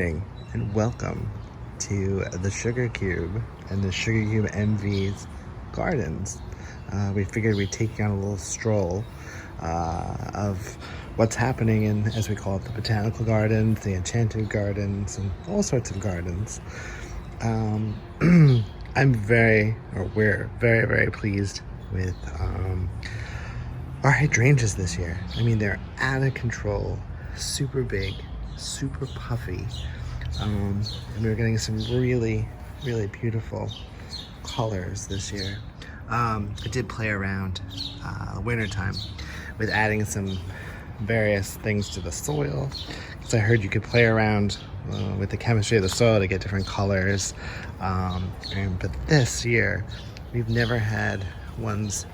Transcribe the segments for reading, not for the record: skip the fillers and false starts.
morning and welcome to the Sugarcube and the Sugarcube MV's gardens. We figured we'd take you on a little stroll of what's happening in, as we call it, the botanical gardens, the enchanted gardens, and all sorts of gardens. We're very, very pleased with our hydrangeas this year. I mean, they're out of control, super big, super puffy, and we're getting some really, really beautiful colors this year. I did play around wintertime with adding some various things to the soil, because I heard you could play around with the chemistry of the soil to get different colors. But this year, we've never had ones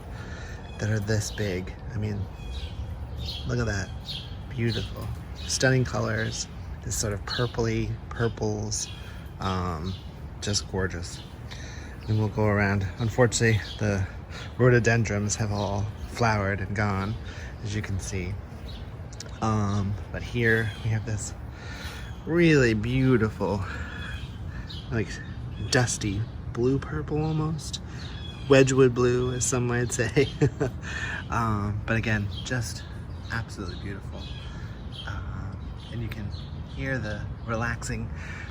that are this big. I mean, look at that. Beautiful. Stunning colors. This sort of purpley purples. Just gorgeous. And we'll go around. Unfortunately, the rhododendrons have all flowered and gone, as you can see. But here we have this really beautiful, like dusty blue purple almost. Wedgwood blue, as some might say. But again, just absolutely beautiful. And you can hear the relaxing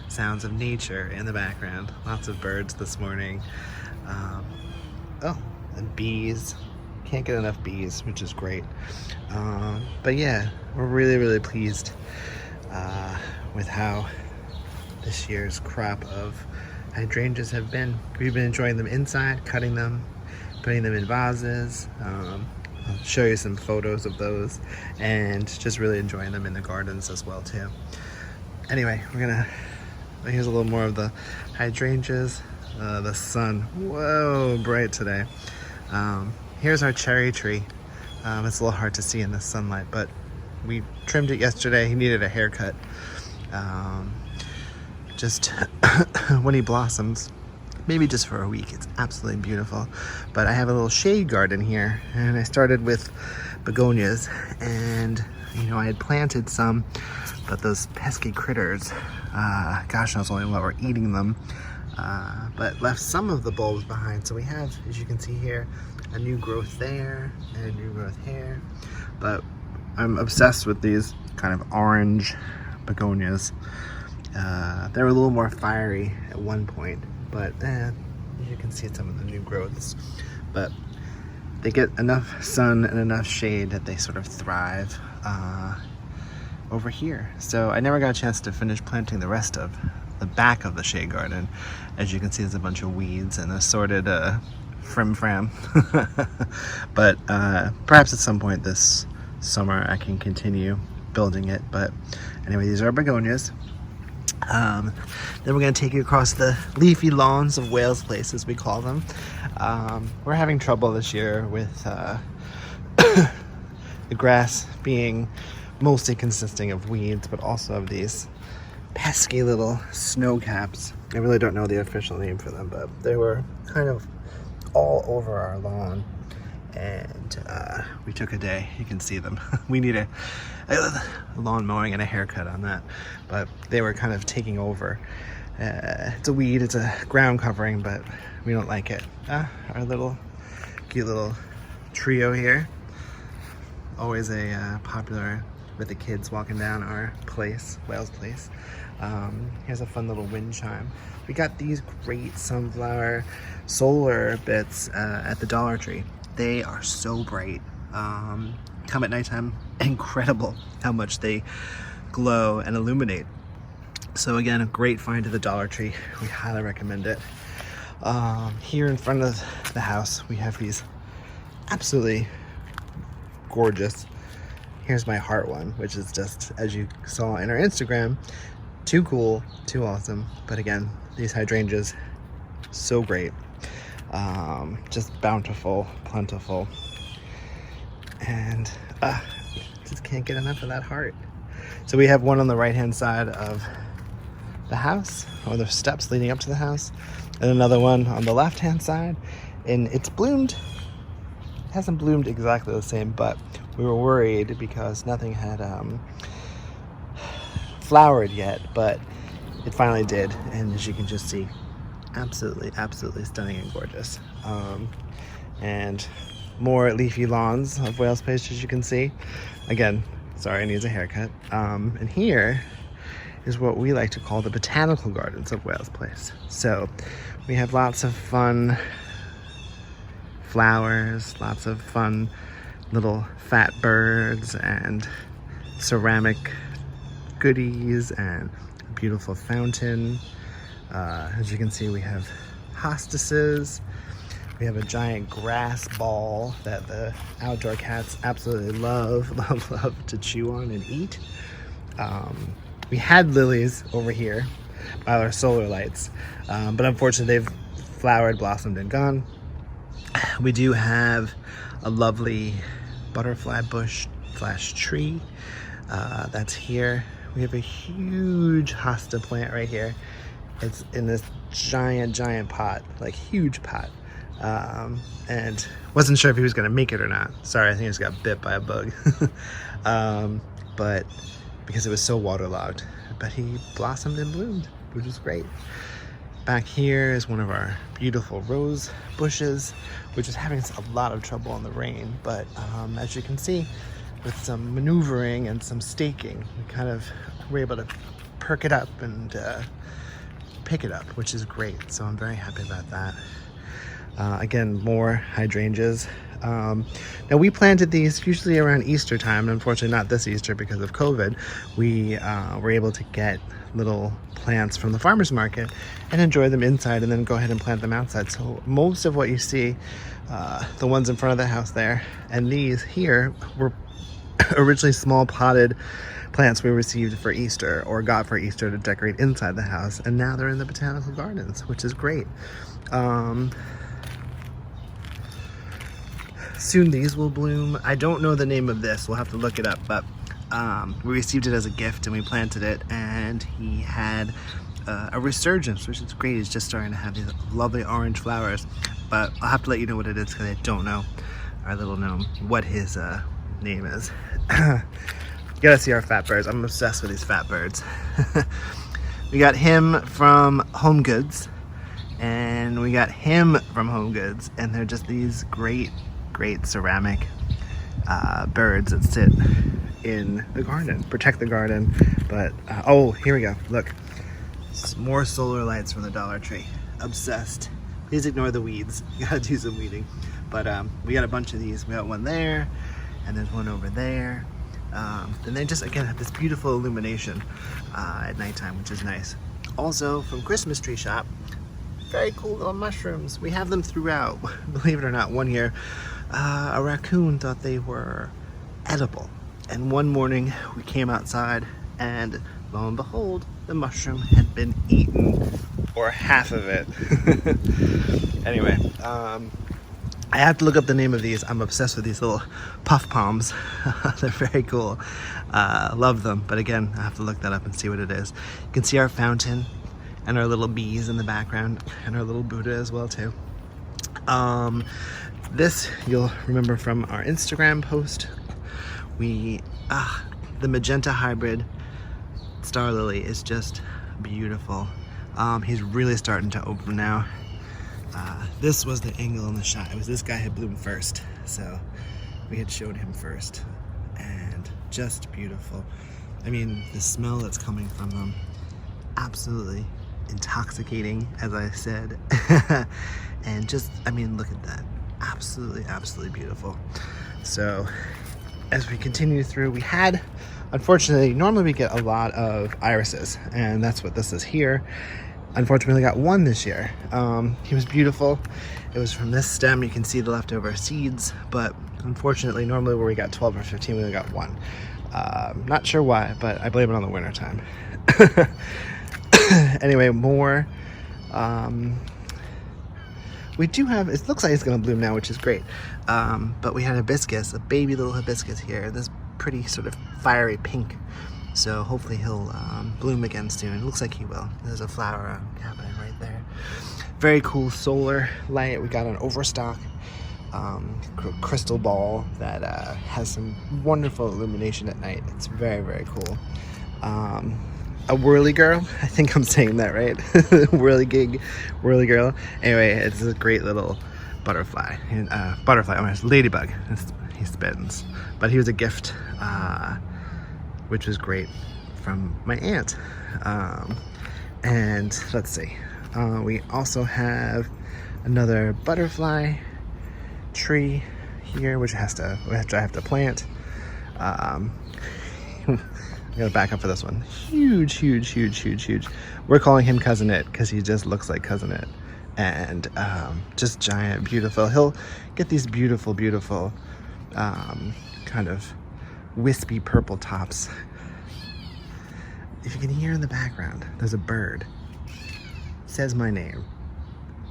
sounds of nature in the background. Lots of birds this morning. And bees. Can't get enough bees, which is great. But yeah, we're really, really pleased with how this year's crop of hydrangeas have been. We've been enjoying them inside, cutting them, putting them in vases. I'll show you some photos of those, and just really enjoying them in the gardens as well too. Anyway, here's a little more of the hydrangeas. The sun, whoa, bright today. Here's our cherry tree. It's a little hard to see in the sunlight, but we trimmed it yesterday. He needed a haircut. Just when he blossoms, maybe just for a week. It's absolutely beautiful. But I have a little shade garden here, and I started with begonias, and I had planted some, but those pesky critters, gosh knows only what, were eating them, but left some of the bulbs behind. So we have, as you can see here, a new growth there and a new growth here. But I'm obsessed with these kind of orange begonias. They were a little more fiery at one point, but you can see some of the new growths. But they get enough sun and enough shade that they sort of thrive over here. So I never got a chance to finish planting the rest of the back of the shade garden. As you can see, there's a bunch of weeds and assorted frim-fram. But perhaps at some point this summer I can continue building it. But anyway, these are begonias. Then we're going to take you across the leafy lawns of Wales Place, as we call them. We're having trouble this year with the grass being mostly consisting of weeds, but also of these pesky little snow caps. I really don't know the official name for them, but they were kind of all over our lawn, and we took a day. You can see them. We need a lawn mowing and a haircut on that, but they were kind of taking over. It's a weed, it's a ground covering, but we don't like it. Our little cute little trio here, always a popular with the kids walking down our place, Wales Place. Here's a fun little wind chime. We got these great sunflower solar bits at the Dollar Tree. They are so bright. Come at nighttime, incredible how much they glow and illuminate. So again, a great find at the Dollar Tree. We highly recommend it. Here in front of the house, we have these absolutely gorgeous. Here's my heart one, which is just, as you saw in our Instagram, too cool, too awesome. But again, these hydrangeas, so great. Just bountiful, plentiful, and just can't get enough of that heart. So we have one on the right hand side of the house, or the steps leading up to the house, and another one on the left hand side, and it's bloomed. It hasn't bloomed exactly the same, but we were worried because nothing had flowered yet, but it finally did, and as you can just see, absolutely stunning and gorgeous. And more leafy lawns of Wales Place, as you can see. Again, sorry, it needs a haircut. And here is what we like to call the botanical gardens of Wales Place. So we have lots of fun flowers, lots of fun little fat birds and ceramic goodies and a beautiful fountain. As you can see, we have hostases. We have a giant grass ball that the outdoor cats absolutely love to chew on and eat. We had lilies over here by our solar lights, but unfortunately they've flowered, blossomed, and gone. We do have a lovely butterfly bush / tree that's here. We have a huge hosta plant right here. It's in this giant pot, like huge pot. And wasn't sure if he was gonna make it or not. Sorry, I think he just got bit by a bug. But because it was so waterlogged, but he blossomed and bloomed, which was great. Back here is one of our beautiful rose bushes, which is having a lot of trouble in the rain, but as you can see, with some maneuvering and some staking, we kind of were able to perk it up and pick it up, which is great. So I'm very happy about that. Again, more hydrangeas. Now we planted these usually around Easter time. Unfortunately, not this Easter because of COVID. We were able to get little plants from the farmer's market and enjoy them inside and then go ahead and plant them outside. So most of what you see, the ones in front of the house there and these here were originally small potted plants we received for Easter or got for Easter to decorate inside the house, and now they're in the botanical gardens, which is great. Soon these will bloom. I don't know the name of this, we'll have to look it up, but we received it as a gift and we planted it, and he had a resurgence, which is great. He's just starting to have these lovely orange flowers, but I'll have to let you know what it is because I don't know, our little gnome, what his name is. You gotta see our fat birds. I'm obsessed with these fat birds. We got him from Home Goods, and we got him from Home Goods, and they're just these great ceramic birds that sit in the garden, protect the garden. But oh, here we go, look, more solar lights from the Dollar Tree. Obsessed. Please ignore the weeds, gotta do some weeding. But we got a bunch of these. We got one there and there's one over there, and they just again have this beautiful illumination at nighttime, which is nice. Also from Christmas Tree Shop, very cool little mushrooms. We have them throughout. Believe it or not, one year a raccoon thought they were edible, and one morning we came outside and lo and behold, the mushroom had been eaten, or half of it. Anyway, I have to look up the name of these. I'm obsessed with these little puff palms. They're very cool. Love them, but again, I have to look that up and see what it is. You can see our fountain and our little bees in the background and our little Buddha as well too. This you'll remember from our Instagram post. The magenta hybrid star lily is just beautiful. He's really starting to open now. This was the angle in the shot. It was this guy had bloomed first, so we had showed him first, and just beautiful. I mean, the smell that's coming from them, absolutely intoxicating, as I said. And just, I mean, look at that. Absolutely beautiful. So as we continue through, we had, unfortunately, normally we get a lot of irises, and that's what this is here. Unfortunately, we got one this year. He was beautiful. It was from this stem. You can see the leftover seeds, but unfortunately, normally where we got 12 or 15, we only got one. Not sure why, but I blame it on the winter time. Anyway, more. We do have, it looks like it's gonna bloom now, which is great. But we had hibiscus, a baby little hibiscus here, this pretty sort of fiery pink. So hopefully he'll bloom again soon. It looks like he will. There's a flower happening right there. Very cool solar light. We got an overstock crystal ball that has some wonderful illumination at night. It's very cool. a whirly girl. I think I'm saying that right. Whirly gig, whirly girl. Anyway, it's a great little butterfly. Butterfly, almost ladybug. He spins. But he was a gift, which was great from my aunt. And let's see. We also have another butterfly tree here, which I have to plant. I'm gonna back up for this one. Huge. We're calling him Cousin It because he just looks like Cousin It, and just giant, beautiful. He'll get these beautiful kind of wispy purple tops. If you can hear in the background, there's a bird. It says my name,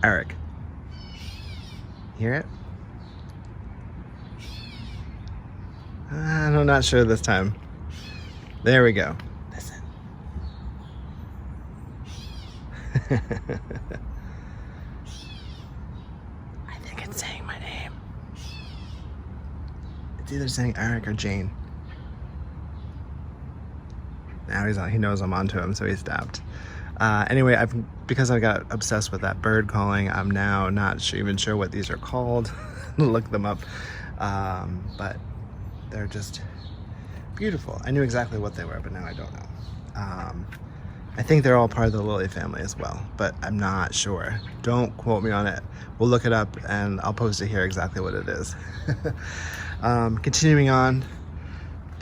Eric. Hear it? I'm not sure this time. There we go. Listen. I think it's saying my name. It's either saying Eric or Jane. Now he knows I'm onto him, so he stopped. Anyway, because I got obsessed with that bird calling, I'm now not even sure what these are called. Look them up. But they're just beautiful. I knew exactly what they were, but now I don't know. I think they're all part of the lily family as well, but I'm not sure. Don't quote me on it. We'll look it up and I'll post it here exactly what it is. Continuing on,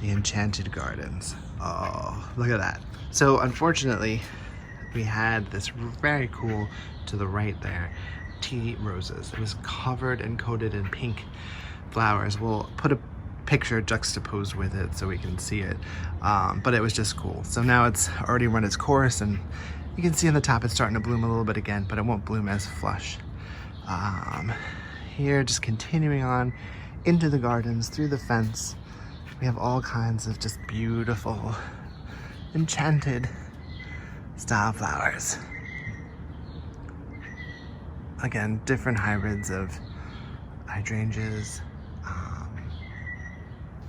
the Enchanted Gardens. Oh, look at that. So unfortunately, we had this very cool, to the right there, tea roses. It was covered and coated in pink flowers. We'll put a picture juxtaposed with it so we can see it, but it was just cool. So now it's already run its course, and you can see on the top it's starting to bloom a little bit again, but it won't bloom as flush. Here, just continuing on into the gardens, through the fence, we have all kinds of just beautiful, enchanted style flowers. Again, different hybrids of hydrangeas.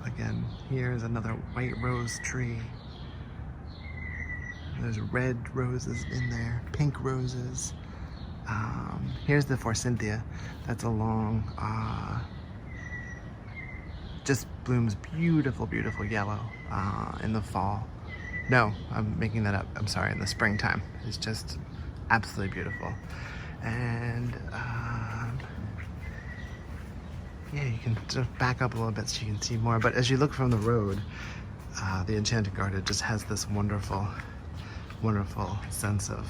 Again, here's another white rose tree. There's red roses in there, pink roses. Here's the forsythia. That's a long, just blooms beautiful yellow in the fall. No, I'm making that up. I'm sorry, in the springtime. It's just absolutely beautiful. And yeah, you can just back up a little bit so you can see more. But as you look from the road, the Enchanted Garden just has this wonderful sense of,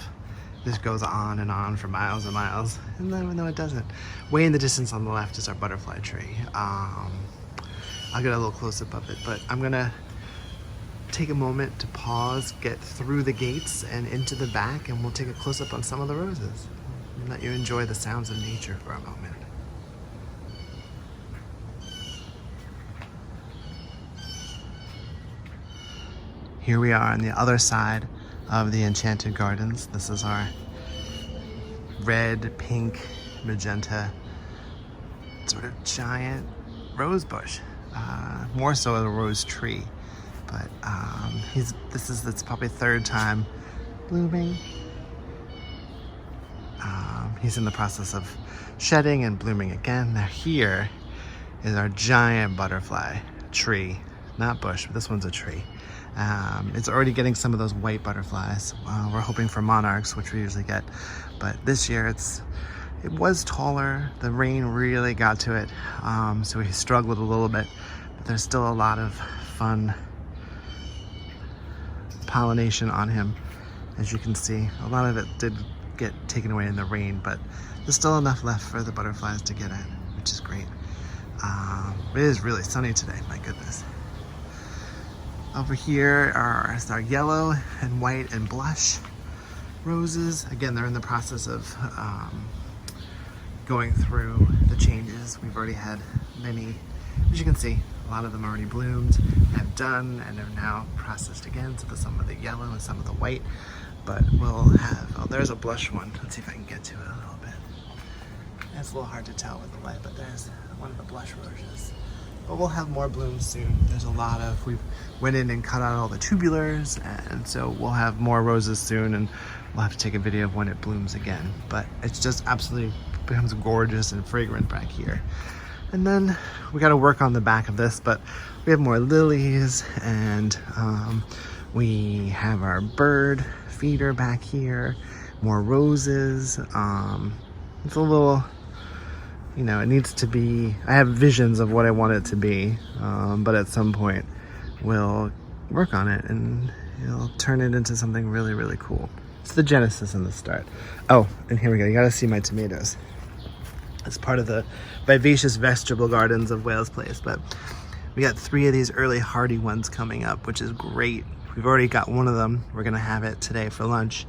this goes on and on for miles and miles. And then, no, it doesn't. Way in the distance on the left is our butterfly tree. I'll get a little close-up of it, but I'm gonna take a moment to pause, get through the gates and into the back, and we'll take a close-up on some of the roses and let you enjoy the sounds of nature for a moment. Here we are on the other side of the Enchanted Gardens. This is our red, pink, magenta, sort of giant rose bush. More so a rose tree, but it's probably third time blooming. He's in the process of shedding and blooming again. Now here is our giant butterfly tree, not bush, but this one's a tree. It's already getting some of those white butterflies. We're hoping for monarchs, which we usually get, but this year it was taller. The rain really got to it, so we struggled a little bit, but there's still a lot of fun pollination on him. As you can see, a lot of it did get taken away in the rain, but there's still enough left for the butterflies to get in, which is great. It is really sunny today, my goodness. Over here are our yellow and white and blush roses. Again, they're in the process of going through the changes. We've already had many, as you can see, a lot of them already bloomed, have done, and are now processed again. So there's some of the yellow and some of the white, but we'll have, oh, there's a blush one. Let's see if I can get to it a little bit. It's a little hard to tell with the light, but there's one of the blush roses. but we'll have more blooms soon. There's a lot of, we went in and cut out all the tubulars, and so we'll have more roses soon, and we'll have to take a video of when it blooms again. But it's just absolutely becomes gorgeous and fragrant back here. And then we got to work on the back of this, but we have more lilies, and we have our bird feeder back here, more roses. It's a little, you know, it needs to be, I have visions of what I want it to be, but at some point we'll work on it and it'll turn it into something really, really cool. It's the genesis and the start. Oh, and here we go. You gotta see my tomatoes. It's part of the vivacious vegetable gardens of Wales Place, but we got 3 of these early hardy ones coming up, which is great. We've already got one of them. We're gonna have it today for lunch.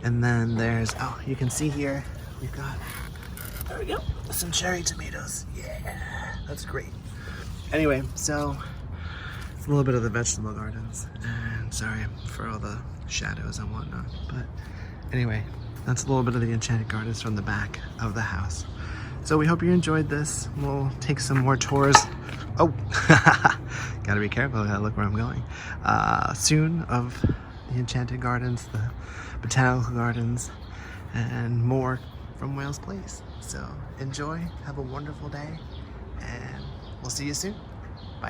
And then there's, oh, you can see here, we've got, there we go, some cherry tomatoes. Yeah, that's great. Anyway, so it's a little bit of the vegetable gardens. And sorry for all the shadows and whatnot. But anyway, that's a little bit of the enchanted gardens from the back of the house. So we hope you enjoyed this. We'll take some more tours. Oh, gotta be careful, gotta look where I'm going. Soon of the enchanted gardens, the botanical gardens, and more from Wales Place. So enjoy, have a wonderful day, and we'll see you soon. Bye.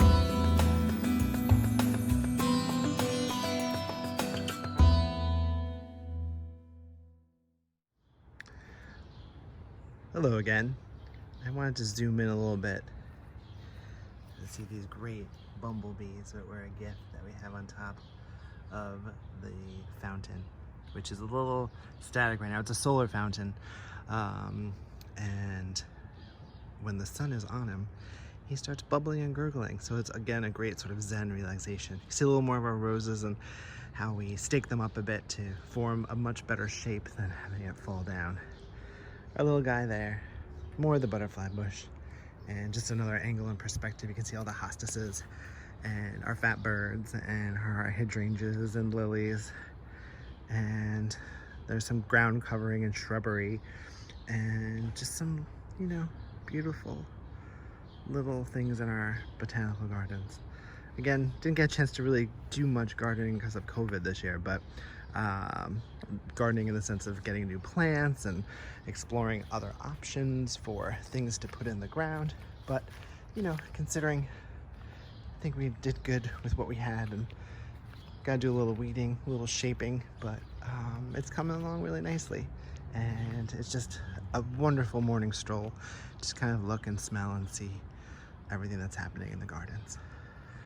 Hello again. I wanted to zoom in a little bit to see these great bumblebees that were a gift that we have on top of the fountain, which is a little static right now. It's a solar fountain, and when the sun is on him, he starts bubbling and gurgling. So it's again a great sort of zen relaxation. You see a little more of our roses and how we stake them up a bit to form a much better shape than having it fall down. Our little guy there, more of the butterfly bush, and just another angle and perspective. You can see all the hostases and our fat birds and our hydrangeas and lilies, and there's some ground covering and shrubbery and just some, you know, beautiful little things in our botanical gardens. Again, didn't get a chance to really do much gardening because of COVID this year, but gardening in the sense of getting new plants and exploring other options for things to put in the ground. But, you know, considering, I think we did good with what we had, and gotta do a little weeding, a little shaping, but it's coming along really nicely. And it's just a wonderful morning stroll. Just kind of look and smell and see everything that's happening in the gardens.